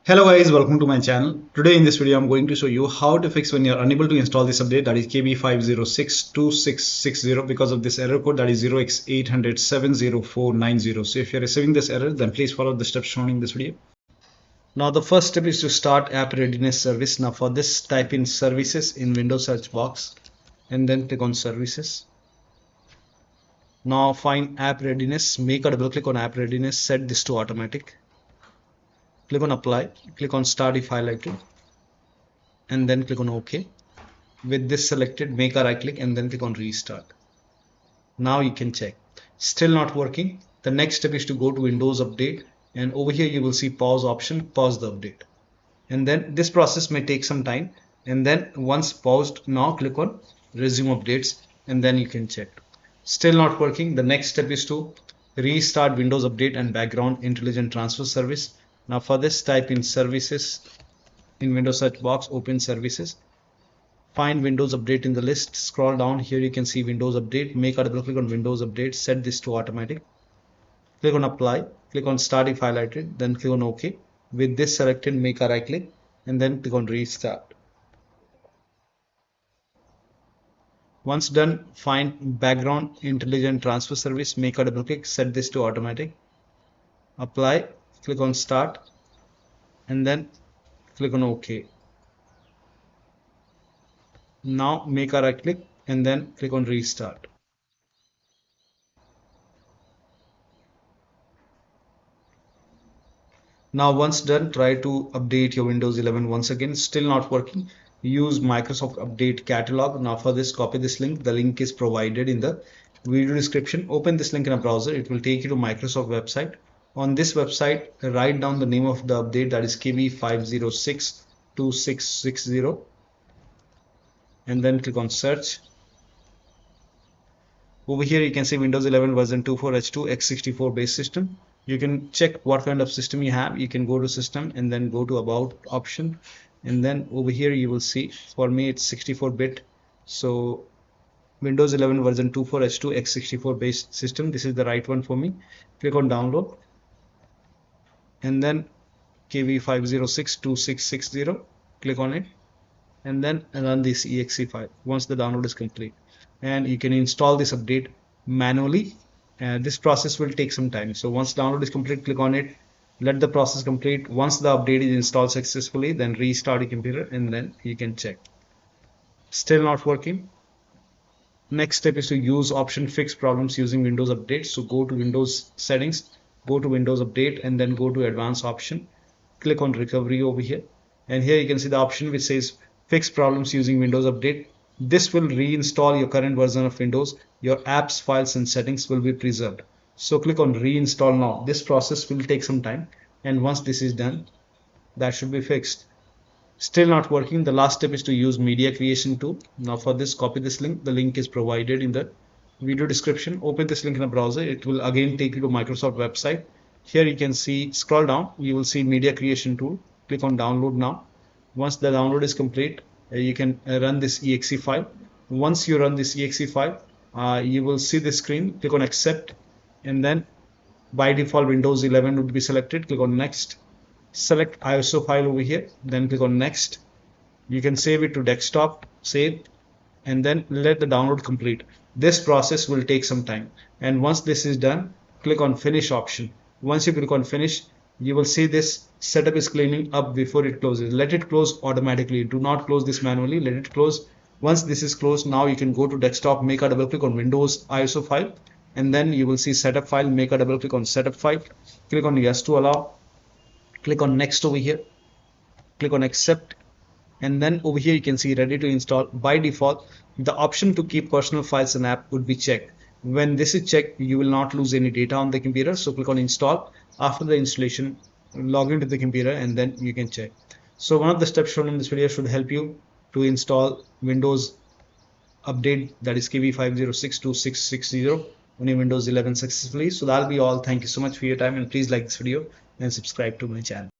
Hello guys, welcome to my channel. Today in this video I'm going to show you how to fix when you're unable to install this update, that is KB5062660, because of this error code, that is 0x80070490. So if you're receiving this error, then please follow the steps shown in this video. Now the first step is to start app readiness service. Now for this, type in services in Windows search box and then click on services. Now find app readiness, make a double click on app readiness, set this to automatic. Click on apply, click on start if highlighted, and then click on OK. With this selected, make a right click and then click on restart. Now you can check. Still not working. The next step is to go to Windows Update, and over here you will see pause option, pause the update. And then this process may take some time, and then once paused, now click on resume updates and then you can check. Still not working. The next step is to restart Windows Update and background intelligent transfer service. Now for this, type in services in Windows search box, open services, find Windows Update in the list, scroll down, here you can see Windows Update, make a double click on Windows Update, set this to automatic, click on apply, click on start if highlighted, then click on OK. With this selected, make a right click and then click on restart. Once done, find background intelligent transfer service, make a double click, set this to automatic, apply, click on start and then click on OK. Now make a right click and then click on restart. Now once done, try to update your Windows 11 once again. Still not working. Use Microsoft Update Catalog. Now for this, copy this link. The link is provided in the video description. Open this link in a browser. It will take you to Microsoft website. On this website, write down the name of the update, that is KB5062660, and then click on search. Over here you can see Windows 11 version 24H2 x64 base system. You can check what kind of system you have. You can go to system and then go to about option, and then over here you will see, for me it's 64-bit, so Windows 11 version 24H2 x64 base system, this is the right one for me. Click on download and then KB5062660, click on it and then run this exe file once the download is complete, and you can install this update manually. This process will take some time, so once download is complete, click on it, let the process complete. Once the update is installed successfully, then restart your computer and then you can check. Still not working. Next step is to use option fix problems using Windows Update. So go to Windows settings, go to Windows Update and then go to advanced option, click on recovery over here, and here you can see the option which says fix problems using Windows Update. This will reinstall your current version of Windows. Your apps, files and settings will be preserved. So click on reinstall now. This process will take some time, and once this is done, that should be fixed. Still not working. The last step is to use media creation tool. Now for this, copy this link. The link is provided in the video description. Open this link in a browser. It will again take you to Microsoft website. Here you can see, scroll down, you will see media creation tool. Click on download now. Once the download is complete, you can run this exe file. Once you run this exe file, you will see the screen. Click on accept, and then by default Windows 11 would be selected. Click on next, select ISO file over here, then click on next. You can save it to desktop, save, and then let the download complete. This process will take some time, and once this is done, click on finish option. Once you click on finish, you will see this setup is cleaning up before it closes. Let it close automatically. Do not close this manually. Let it close. Once this is closed, now you can go to desktop, make a double click on Windows ISO file, and then you will see setup file. Make a double click on setup file. Click on yes to allow. Click on next over here. Click on accept, and then over here you can see ready to install. By default, the option to keep personal files and app would be checked. When this is checked, you will not lose any data on the computer. So click on install. After the installation, log into the computer and then you can check. So one of the steps shown in this video should help you to install Windows Update, that is KB5062660, on your Windows 11 successfully. So that'll be all. Thank you so much for your time, and please like this video and subscribe to my channel.